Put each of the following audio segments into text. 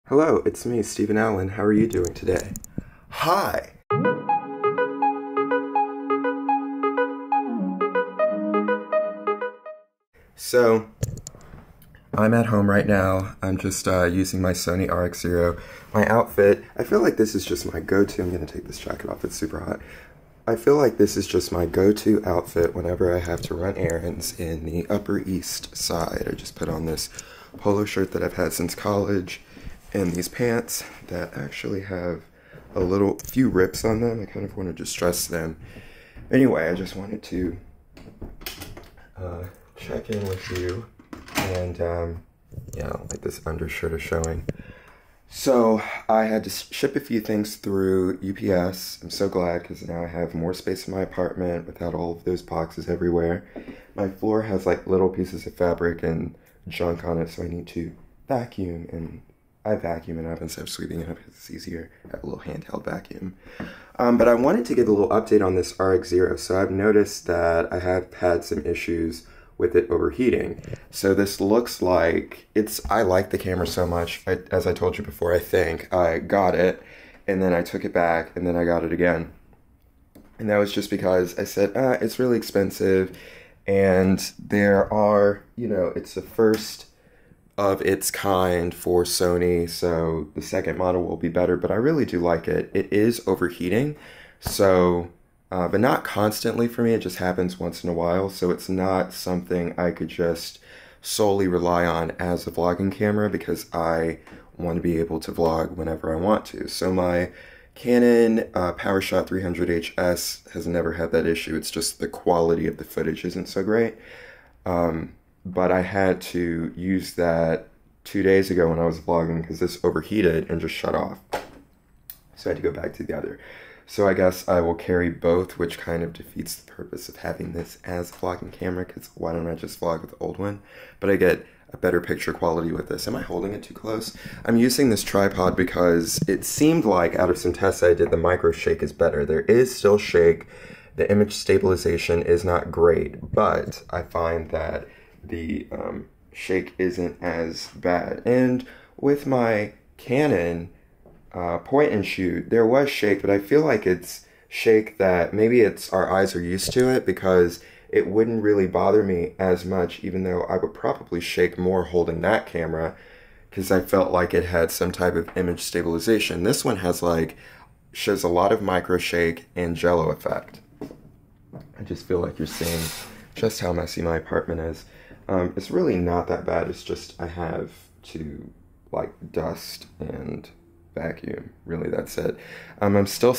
Hello, it's me, Stephen Allen. How are you doing today? Hi! So, I'm at home right now. I'm just using my Sony RX0. My outfit, I feel like this is just my go-to. I'm going to take this jacket off, it's super hot. I feel like this is just my go-to outfit whenever I have to run errands in the Upper East Side. I just put on this polo shirt that I've had since college, and these pants that actually have a few rips on them. I kind of want to distress them. Anyway, I just wanted to check in with you, and yeah, like this undershirt is showing. So I had to ship a few things through UPS. I'm so glad because now I have more space in my apartment without all of those boxes everywhere. My floor has like little pieces of fabric and junk on it, so I need to vacuum, and I vacuum and I instead of sweeping it up because it's easier. I have a little handheld vacuum. But I wanted to give a little update on this RX0. So I've noticed that I have had some issues with it overheating. So this looks like I like the camera so much. As I told you before, I got it and then I took it back and then I got it again. And that was just because I said, it's really expensive, and there are, it's the first of its kind for Sony, so the second model will be better, but I really do like it. It is overheating, so, but not constantly for me, it just happens once in a while, so it's not something I could just solely rely on as a vlogging camera because I want to be able to vlog whenever I want to. So my Canon PowerShot 300HS has never had that issue, it's just the quality of the footage isn't so great. But I had to use that 2 days ago when I was vlogging because this overheated and just shut off. So I had to go back to the other. So I guess I will carry both, which kind of defeats the purpose of having this as a vlogging camera, because why don't I just vlog with the old one? But I get a better picture quality with this. Am I holding it too close? I'm using this tripod because it seemed like out of some tests I did, the micro shake is better. There is still shake. The image stabilization is not great, but I find that the shake isn't as bad. And with my Canon point and shoot, there was shake, but I feel like it's shake that maybe our eyes are used to it, because it wouldn't really bother me as much, even though I would probably shake more holding that camera because I felt like it had some type of image stabilization. This one has shows a lot of micro shake and jello effect. I just feel like you're seeing just how messy my apartment is. It's really not that bad, it's just I have to dust and vacuum, really that's it. I'm still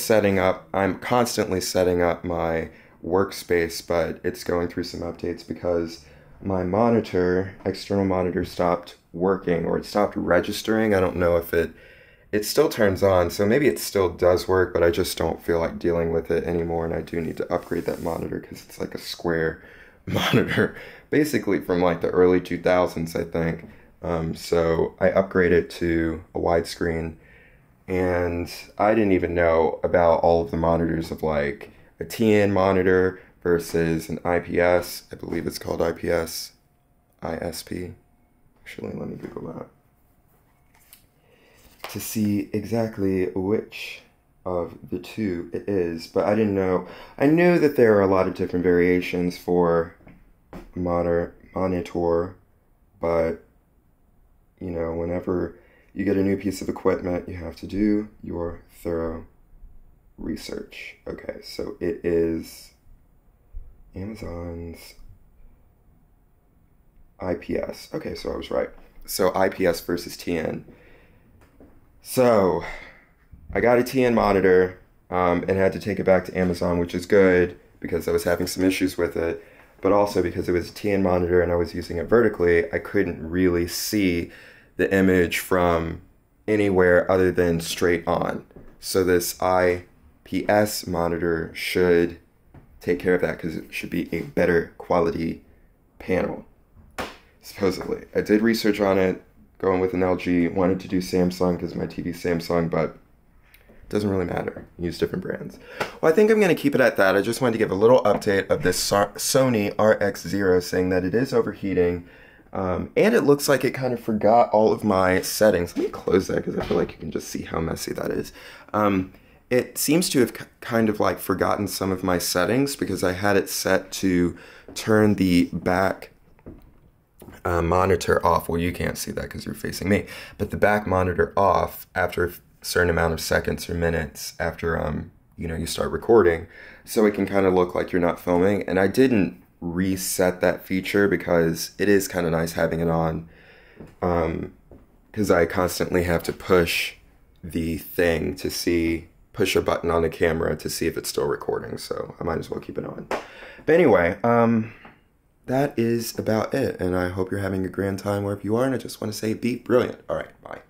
I'm constantly setting up my workspace, but it's going through some updates because my external monitor stopped working, or it stopped registering. I don't know if it still turns on, so maybe it still does work, but I just don't feel like dealing with it anymore, and I do need to upgrade that monitor because it's like a square monitor, basically from the early 2000s, I think. So I upgraded to a widescreen, and I didn't even know about all of the monitors of a TN monitor versus an IPS. I believe it's called IPS, ISP. Actually, let me Google that to see exactly which of the two it is, but I didn't know. I knew that there are a lot of different variations for monitor, but whenever you get a new piece of equipment, you have to do your thorough research. Okay, so it is Amazon's IPS. Okay, so I was right. So IPS versus TN. So I got a TN monitor and had to take it back to Amazon, which is good because I was having some issues with it, but also because it was a TN monitor and I was using it vertically, I couldn't really see the image from anywhere other than straight on. So this IPS monitor should take care of that because it should be a better quality panel, supposedly. I did research on it, going with an LG, wanted to do Samsung because my TV's Samsung, but it doesn't really matter. Use different brands. Well, I think I'm going to keep it at that. I just wanted to give a little update of this Sony RX0, saying that it is overheating. And it looks like it kind of forgot all of my settings. Let me close that because I feel like you can just see how messy that is. It seems to have kind of like forgotten some of my settings because I had it set to turn the back monitor off. Well, you can't see that because you're facing me, but the back monitor off after a certain amount of seconds or minutes after you start recording, so it can kind of look like you're not filming. And I didn't reset that feature because it is kind of nice having it on, because I constantly have to push the thing to push a button on the camera to see if it's still recording, so I might as well keep it on. But anyway, that is about it, and I hope you're having a grand time wherever you are, and I just want to say be brilliant. All right, bye.